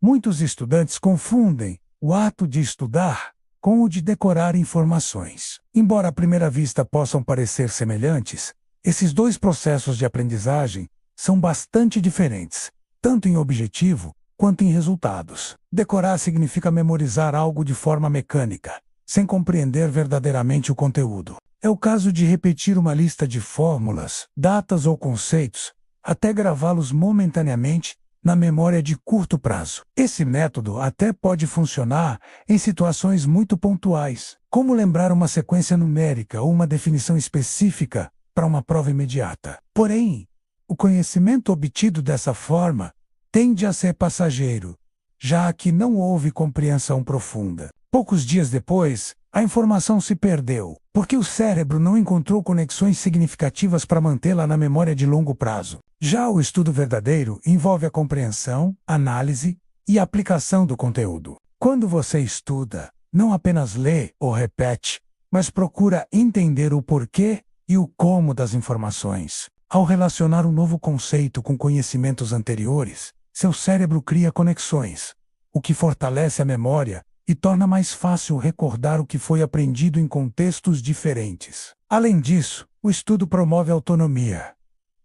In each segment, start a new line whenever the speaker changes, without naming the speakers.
Muitos estudantes confundem o ato de estudar com o de decorar informações. Embora à primeira vista possam parecer semelhantes, esses dois processos de aprendizagem são bastante diferentes, tanto em objetivo quanto em resultados. Decorar significa memorizar algo de forma mecânica, sem compreender verdadeiramente o conteúdo. É o caso de repetir uma lista de fórmulas, datas ou conceitos, até gravá-los momentaneamente na memória de curto prazo. Esse método até pode funcionar em situações muito pontuais, como lembrar uma sequência numérica ou uma definição específica para uma prova imediata. Porém, o conhecimento obtido dessa forma tende a ser passageiro, já que não houve compreensão profunda. Poucos dias depois, a informação se perdeu, porque o cérebro não encontrou conexões significativas para mantê-la na memória de longo prazo. Já o estudo verdadeiro envolve a compreensão, análise e aplicação do conteúdo. Quando você estuda, não apenas lê ou repete, mas procura entender o porquê e o como das informações. Ao relacionar um novo conceito com conhecimentos anteriores, seu cérebro cria conexões, o que fortalece a memória e torna mais fácil recordar o que foi aprendido em contextos diferentes. Além disso, o estudo promove autonomia.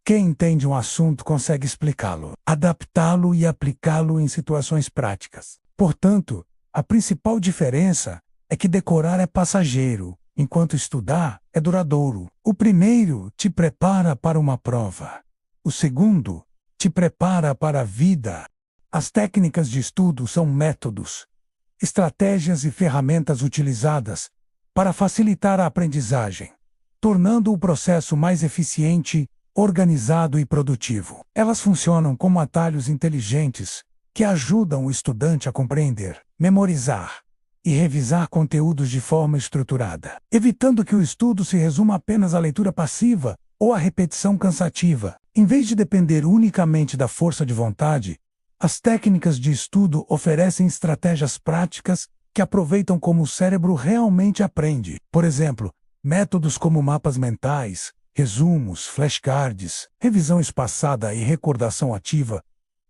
Quem entende um assunto consegue explicá-lo, adaptá-lo e aplicá-lo em situações práticas. Portanto, a principal diferença é que decorar é passageiro, enquanto estudar é duradouro. O primeiro te prepara para uma prova. O segundo te prepara para a vida. As técnicas de estudo são métodos, estratégias e ferramentas utilizadas para facilitar a aprendizagem, tornando o processo mais eficiente, organizado e produtivo. Elas funcionam como atalhos inteligentes que ajudam o estudante a compreender, memorizar e revisar conteúdos de forma estruturada, evitando que o estudo se resuma apenas à leitura passiva ou à repetição cansativa. Em vez de depender unicamente da força de vontade, as técnicas de estudo oferecem estratégias práticas que aproveitam como o cérebro realmente aprende. Por exemplo, métodos como mapas mentais, resumos, flashcards, revisão espaçada e recordação ativa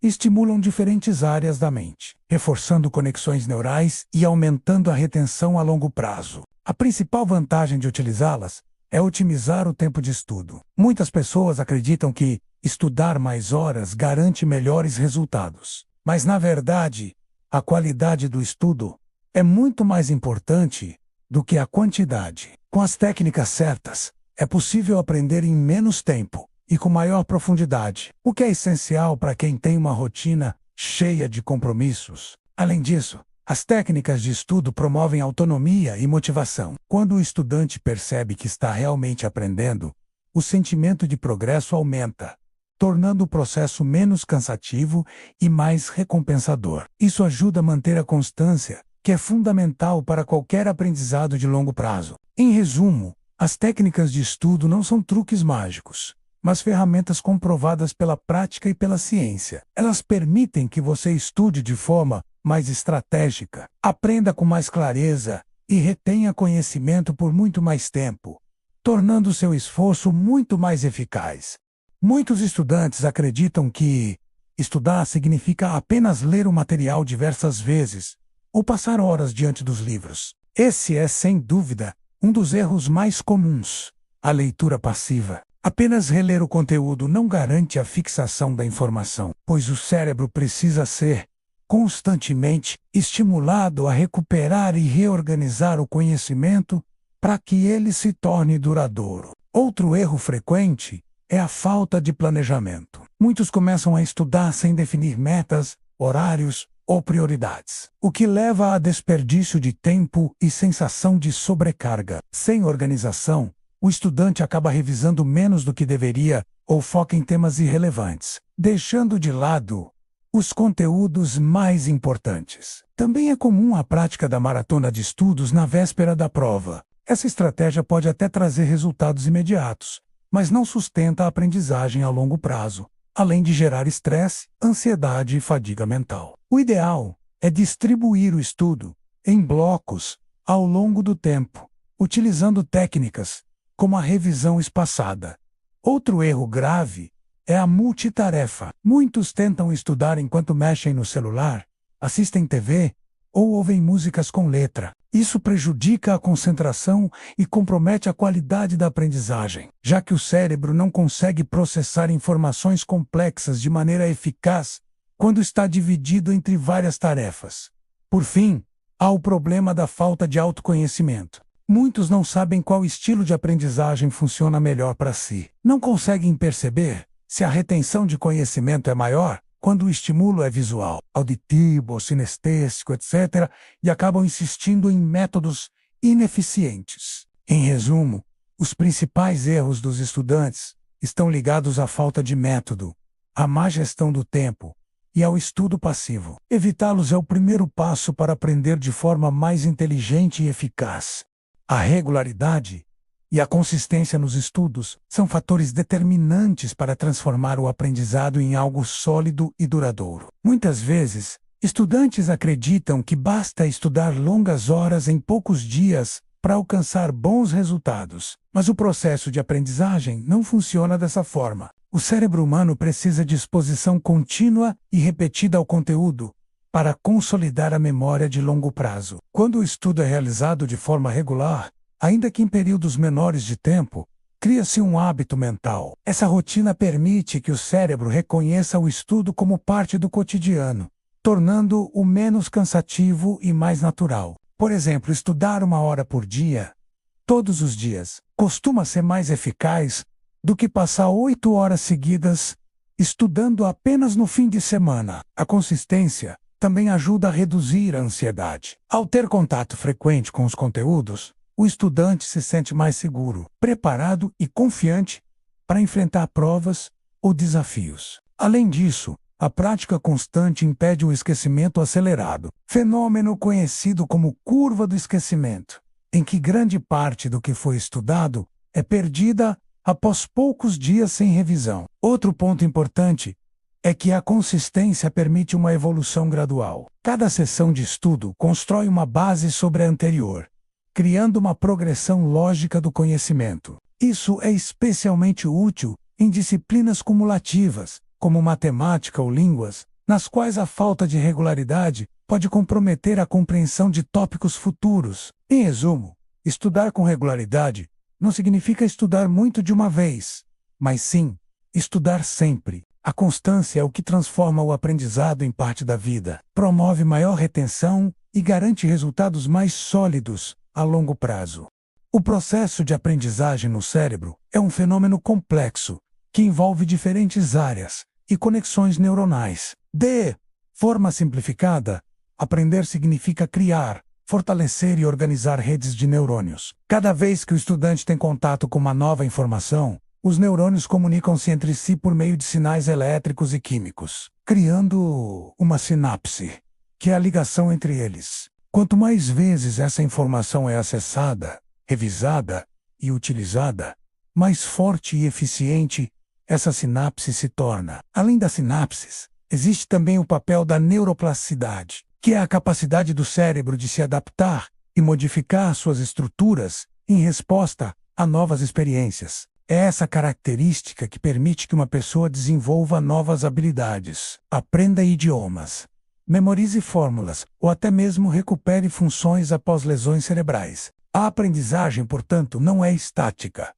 estimulam diferentes áreas da mente, reforçando conexões neurais e aumentando a retenção a longo prazo. A principal vantagem de utilizá-las é otimizar o tempo de estudo. Muitas pessoas acreditam que estudar mais horas garante melhores resultados. Mas, na verdade, a qualidade do estudo é muito mais importante do que a quantidade. Com as técnicas certas, é possível aprender em menos tempo e com maior profundidade, o que é essencial para quem tem uma rotina cheia de compromissos. Além disso, as técnicas de estudo promovem autonomia e motivação. Quando o estudante percebe que está realmente aprendendo, o sentimento de progresso aumenta, tornando o processo menos cansativo e mais recompensador. Isso ajuda a manter a constância, que é fundamental para qualquer aprendizado de longo prazo. Em resumo, as técnicas de estudo não são truques mágicos, mas ferramentas comprovadas pela prática e pela ciência. Elas permitem que você estude de forma mais estratégica, aprenda com mais clareza e retenha conhecimento por muito mais tempo, tornando seu esforço muito mais eficaz. Muitos estudantes acreditam que estudar significa apenas ler o material diversas vezes ou passar horas diante dos livros. Esse é, sem dúvida, um dos erros mais comuns, a leitura passiva. Apenas reler o conteúdo não garante a fixação da informação, pois o cérebro precisa ser constantemente estimulado a recuperar e reorganizar o conhecimento para que ele se torne duradouro. Outro erro frequente é a falta de planejamento. Muitos começam a estudar sem definir metas, horários ou prioridades, o que leva a desperdício de tempo e sensação de sobrecarga. Sem organização, o estudante acaba revisando menos do que deveria ou foca em temas irrelevantes, deixando de lado os conteúdos mais importantes. Também é comum a prática da maratona de estudos na véspera da prova. Essa estratégia pode até trazer resultados imediatos, mas não sustenta a aprendizagem a longo prazo, além de gerar estresse, ansiedade e fadiga mental. O ideal é distribuir o estudo em blocos ao longo do tempo, utilizando técnicas como a revisão espaçada. Outro erro grave é a multitarefa. Muitos tentam estudar enquanto mexem no celular, assistem TV ou ouvem músicas com letra. Isso prejudica a concentração e compromete a qualidade da aprendizagem, já que o cérebro não consegue processar informações complexas de maneira eficaz quando está dividido entre várias tarefas. Por fim, há o problema da falta de autoconhecimento. Muitos não sabem qual estilo de aprendizagem funciona melhor para si. Não conseguem perceber se a retenção de conhecimento é maior quando o estímulo é visual, auditivo, sinestésico, etc., e acabam insistindo em métodos ineficientes. Em resumo, os principais erros dos estudantes estão ligados à falta de método, à má gestão do tempo e ao estudo passivo. Evitá-los é o primeiro passo para aprender de forma mais inteligente e eficaz. A regularidade e a consistência nos estudos são fatores determinantes para transformar o aprendizado em algo sólido e duradouro. Muitas vezes, estudantes acreditam que basta estudar longas horas em poucos dias para alcançar bons resultados, mas o processo de aprendizagem não funciona dessa forma. O cérebro humano precisa de exposição contínua e repetida ao conteúdo para consolidar a memória de longo prazo. Quando o estudo é realizado de forma regular, ainda que em períodos menores de tempo, cria-se um hábito mental. Essa rotina permite que o cérebro reconheça o estudo como parte do cotidiano, tornando-o menos cansativo e mais natural. Por exemplo, estudar 1 hora por dia, todos os dias, costuma ser mais eficaz do que passar 8 horas seguidas estudando apenas no fim de semana. A consistência também ajuda a reduzir a ansiedade. Ao ter contato frequente com os conteúdos, o estudante se sente mais seguro, preparado e confiante para enfrentar provas ou desafios. Além disso, a prática constante impede o esquecimento acelerado, fenômeno conhecido como curva do esquecimento, em que grande parte do que foi estudado é perdida após poucos dias sem revisão. Outro ponto importante é que a consistência permite uma evolução gradual. Cada sessão de estudo constrói uma base sobre a anterior, criando uma progressão lógica do conhecimento. Isso é especialmente útil em disciplinas cumulativas, como matemática ou línguas, nas quais a falta de regularidade pode comprometer a compreensão de tópicos futuros. Em resumo, estudar com regularidade não significa estudar muito de uma vez, mas sim estudar sempre. A constância é o que transforma o aprendizado em parte da vida, promove maior retenção e garante resultados mais sólidos a longo prazo. O processo de aprendizagem no cérebro é um fenômeno complexo que envolve diferentes áreas e conexões neuronais. De forma simplificada, aprender significa criar, fortalecer e organizar redes de neurônios. Cada vez que o estudante tem contato com uma nova informação, os neurônios comunicam-se entre si por meio de sinais elétricos e químicos, criando uma sinapse, que é a ligação entre eles. Quanto mais vezes essa informação é acessada, revisada e utilizada, mais forte e eficiente essa sinapse se torna. Além das sinapses, existe também o papel da neuroplasticidade, que é a capacidade do cérebro de se adaptar e modificar suas estruturas em resposta a novas experiências. É essa característica que permite que uma pessoa desenvolva novas habilidades, aprenda idiomas, memorize fórmulas ou até mesmo recupere funções após lesões cerebrais. A aprendizagem, portanto, não é estática.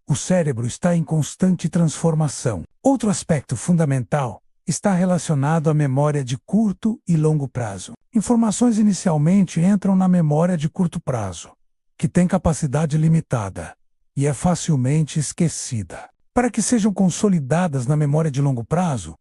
O cérebro está em constante transformação. Outro aspecto fundamental está relacionado à memória de curto e longo prazo. Informações inicialmente entram na memória de curto prazo, que tem capacidade limitada e é facilmente esquecida. Para que sejam consolidadas na memória de longo prazo,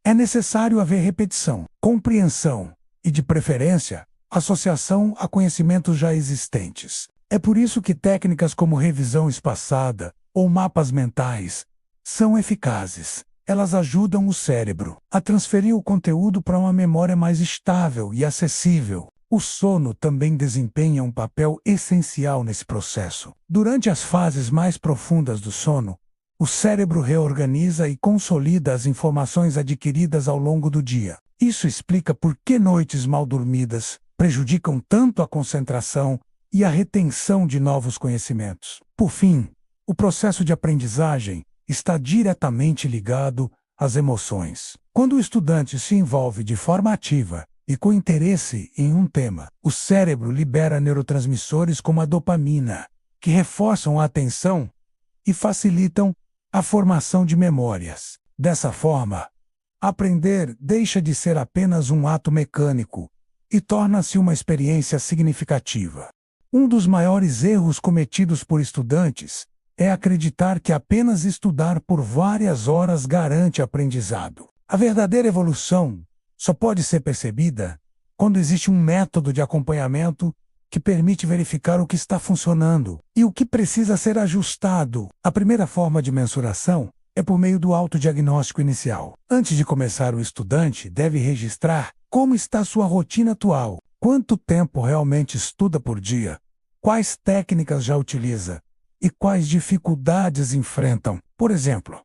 é necessário haver repetição, compreensão e, de preferência, associação a conhecimentos já existentes. É por isso que técnicas como revisão espaçada ou mapas mentais são eficazes. Elas ajudam o cérebro a transferir o conteúdo para uma memória mais estável e acessível. O sono também desempenha um papel essencial nesse processo. Durante as fases mais profundas do sono, o cérebro reorganiza e consolida as informações adquiridas ao longo do dia. Isso explica por que noites mal dormidas prejudicam tanto a concentração e a retenção de novos conhecimentos. Por fim, o processo de aprendizagem está diretamente ligado às emoções. Quando o estudante se envolve de forma ativa e com interesse em um tema, o cérebro libera neurotransmissores como a dopamina, que reforçam a atenção e facilitam a formação de memórias. Dessa forma, aprender deixa de ser apenas um ato mecânico e torna-se uma experiência significativa. Um dos maiores erros cometidos por estudantes é acreditar que apenas estudar por várias horas garante aprendizado. A verdadeira evolução só pode ser percebida quando existe um método de acompanhamento que permite verificar o que está funcionando e o que precisa ser ajustado. A primeira forma de mensuração é por meio do autodiagnóstico inicial. Antes de começar, o estudante deve registrar como está sua rotina atual, quanto tempo realmente estuda por dia, quais técnicas já utiliza e quais dificuldades enfrentam. Por exemplo,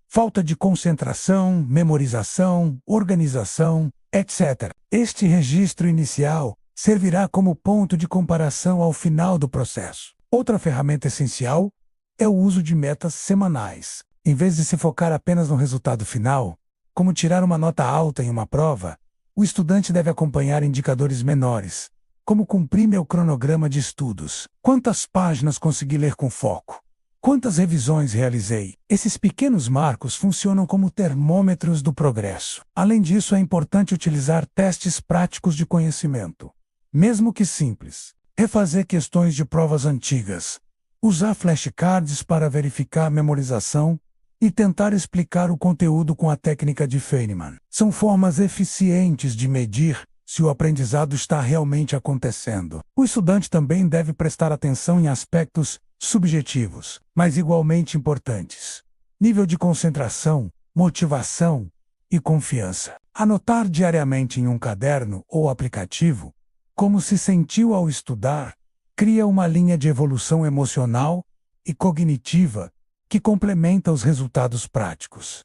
falta de concentração, memorização, organização, etc. Este registro inicial servirá como ponto de comparação ao final do processo. Outra ferramenta essencial é o uso de metas semanais. Em vez de se focar apenas no resultado final, como tirar uma nota alta em uma prova, o estudante deve acompanhar indicadores menores, como cumprir meu cronograma de estudos, quantas páginas consegui ler com foco, quantas revisões realizei. Esses pequenos marcos funcionam como termômetros do progresso. Além disso, é importante utilizar testes práticos de conhecimento, mesmo que simples. Refazer questões de provas antigas, usar flashcards para verificar a memorização e tentar explicar o conteúdo com a técnica de Feynman. São formas eficientes de medir se o aprendizado está realmente acontecendo. O estudante também deve prestar atenção em aspectos subjetivos, mas igualmente importantes: nível de concentração, motivação e confiança. Anotar diariamente em um caderno ou aplicativo como se sentiu ao estudar cria uma linha de evolução emocional e cognitiva que complementa os resultados práticos.